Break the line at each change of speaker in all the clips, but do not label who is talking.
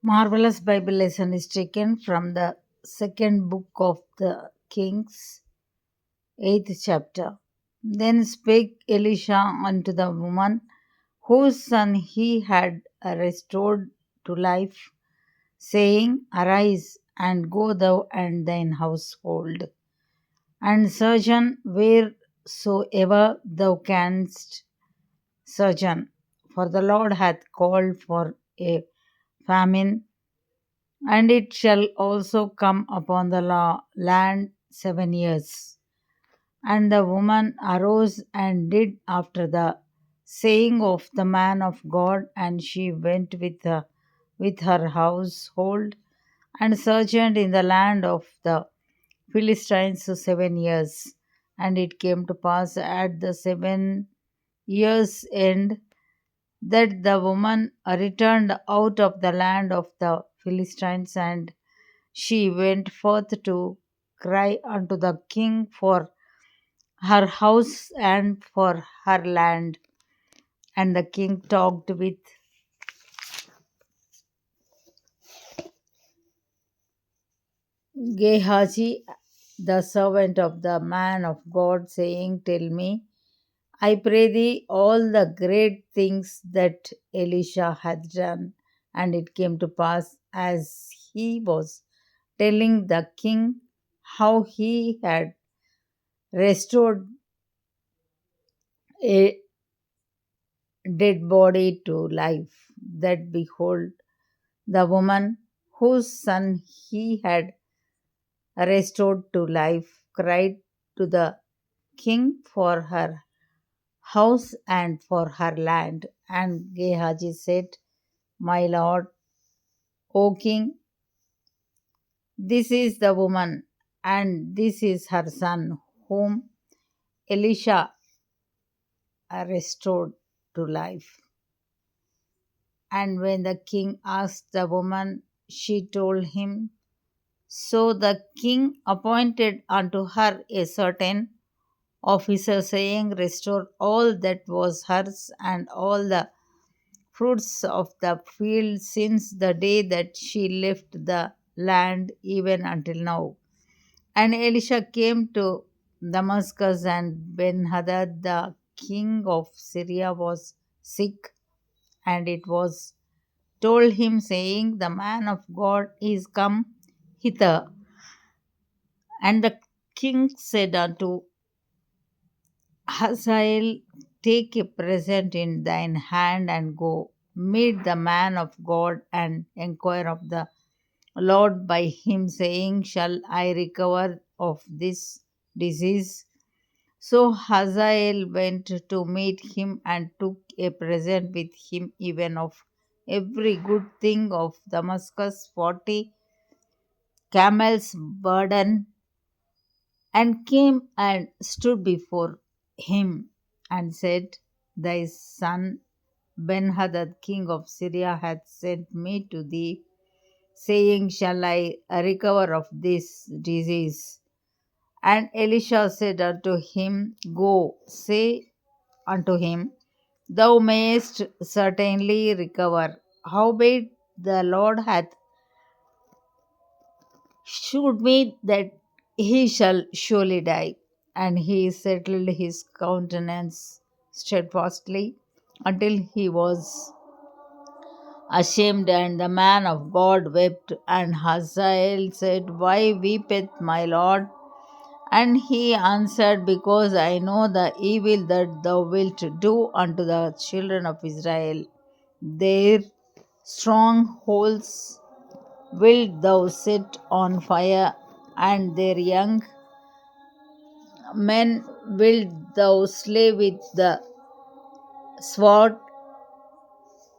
Marvelous Bible lesson is taken from the second book of the Kings, 8th chapter. Then spake Elisha unto the woman whose son he had restored to life, saying, Arise and go thou and thine household, and sojourn wheresoever thou canst sojourn. For the Lord hath called for a famine, and it shall also come upon the land 7 years. And the woman arose and did after the saying of the man of God, and she went with her household and sojourned in the land of the Philistines 7 years. And it came to pass at the 7 years' end that the woman returned out of the land of the Philistines, and she went forth to cry unto the king for her house and for her land. And the king talked with Gehazi, the servant of the man of God, saying, Tell me, I pray thee, all the great things that Elisha hath done. And it came to pass, as he was telling the king how he had restored a dead body to life, that behold, the woman whose son he had restored to life cried to the king for her house and for her land. And Gehazi said, My lord, O king, this is the woman, and this is her son, whom Elisha restored to life. And when the king asked the woman, she told him. So the king appointed unto her a certain officer, saying, Restore all that was hers and all the fruits of the field since the day that she left the land, even until now. And Elisha came to Damascus, and Ben-Hadad the king of Syria was sick, and it was told him, saying, The man of God is come hither. And the king said unto Hazael, Take a present in thine hand, and go meet the man of God, and inquire of the Lord by him, saying, Shall I recover of this disease? So Hazael went to meet him, and took a present with him, even of every good thing of Damascus, 40 camels' burden, and came and stood before him, and said, Thy son Benhadad, king of Syria, hath sent me to thee, saying, Shall I recover of this disease? And Elisha said unto him, Go, say unto him, Thou mayest certainly recover. Howbeit the Lord hath shewed me that he shall surely die. And he settled his countenance steadfastly until he was ashamed. And the man of God wept. And Hazael said, Why weepeth my Lord? And he answered, Because I know the evil that thou wilt do unto the children of Israel. Their strongholds wilt thou set on fire, and their young men wilt thou slay with the sword,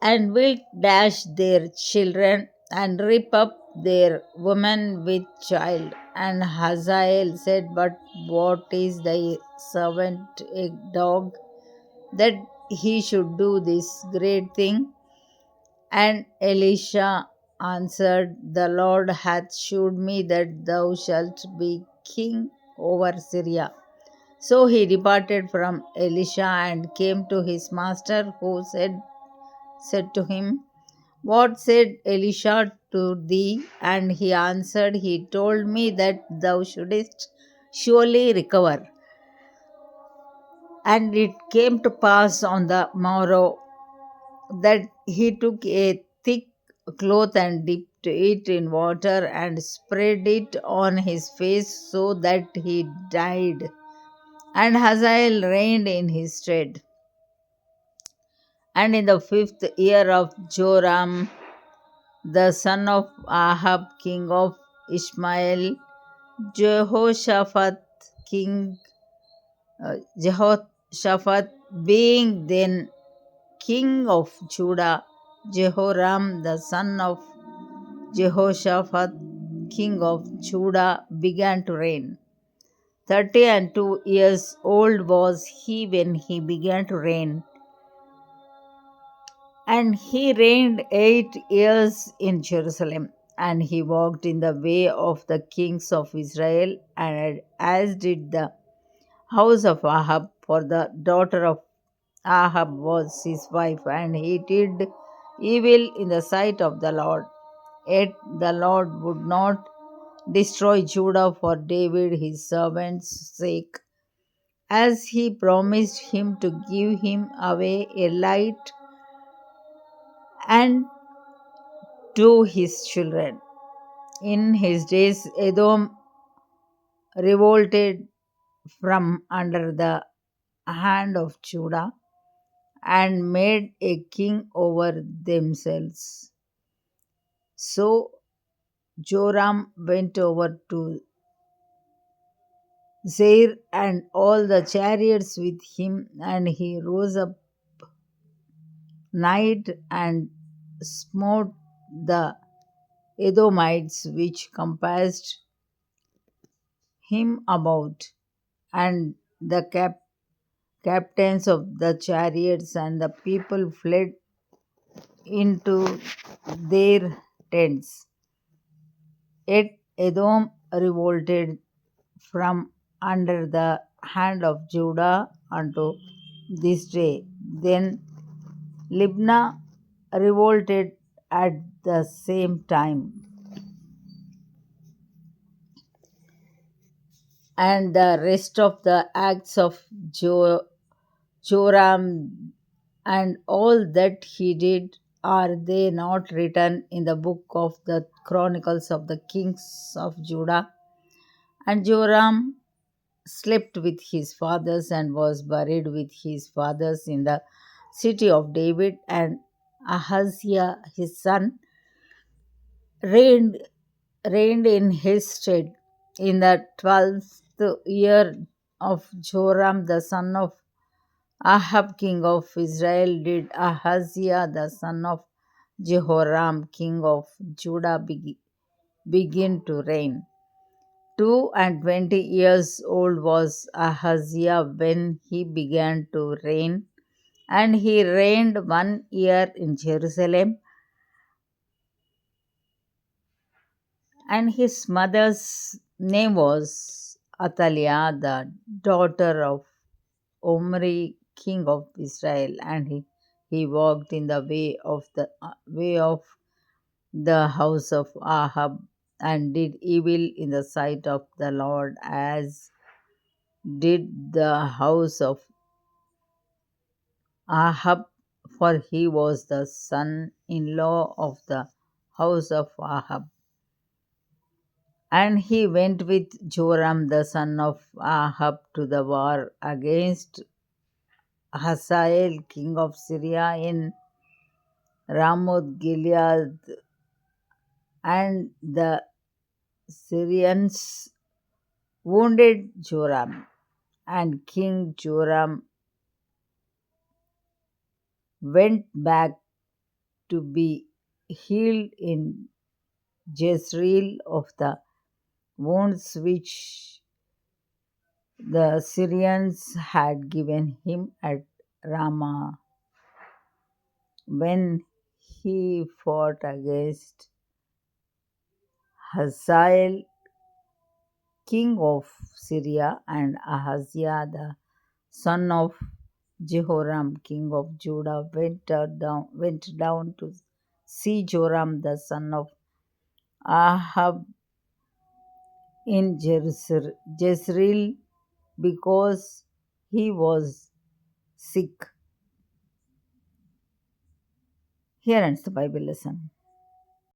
and wilt dash their children, and rip up their women with child. And Hazael said, But what is thy servant a dog, that he should do this great thing? And Elisha answered, The Lord hath shewed me that thou shalt be king over Syria. So he departed from Elisha and came to his master, who said to him, What said Elisha to thee? And he answered, He told me that thou shouldest surely recover. And it came to pass on the morrow that he took a thick cloth and dipped it in water and spread it on his face so that he died. And Hazael reigned in his stead. And in the 5th year of Joram, the son of Ahab, king of Ishmael, Jehoshaphat, king Jehoshaphat, being then king of Judah, Jehoram, the son of Jehoshaphat, king of Judah, began to reign. 32 years old was he when he began to reign, and he reigned 8 years in Jerusalem. And he walked in the way of the kings of Israel, and as did the house of Ahab, for the daughter of Ahab was his wife, and he did evil in the sight of the Lord. Yet the Lord would not destroy Judah for David his servant's sake, as he promised him to give him away a light and to his children. In his days, Edom revolted from under the hand of Judah and made a king over themselves. So Joram went over to Zair and all the chariots with him, and he rose up night and smote the Edomites which compassed him about, and the captains of the chariots and the people fled into their tents. Yet Edom revolted from under the hand of Judah unto this day. Then Libnah revolted at the same time, and the rest of the acts of Joram and all that he did, are they not written in the book of the Chronicles of the kings of Judah? And Joram slept with his fathers and was buried with his fathers in the city of David, and Ahaziah his son reigned, reigned in his stead. In the 12th year of Joram the son of Ahab king of Israel did Ahaziah the son of Jehoram king of Judah begin to reign. 22 years old was Ahaziah when he began to reign, and he reigned 1 year in Jerusalem. And his mother's name was Athaliah, the daughter of Omri, king of Israel, and he walked in the way of the house of Ahab, and did evil in the sight of the Lord, as did the house of Ahab, for he was the son-in-law of the house of Ahab. And he went with Joram the son of Ahab to the war against Hazael king of Syria in Ramoth Gilead, and the Syrians wounded Joram, and King Joram went back to be healed in Jezreel of the wounds which the Syrians had given him at Ramah when he fought against Hazael king of Syria, and Ahaziah the son of Jehoram king of Judah went down to see Joram the son of Ahab in Jezreel because he was sick. Here ends the Bible lesson.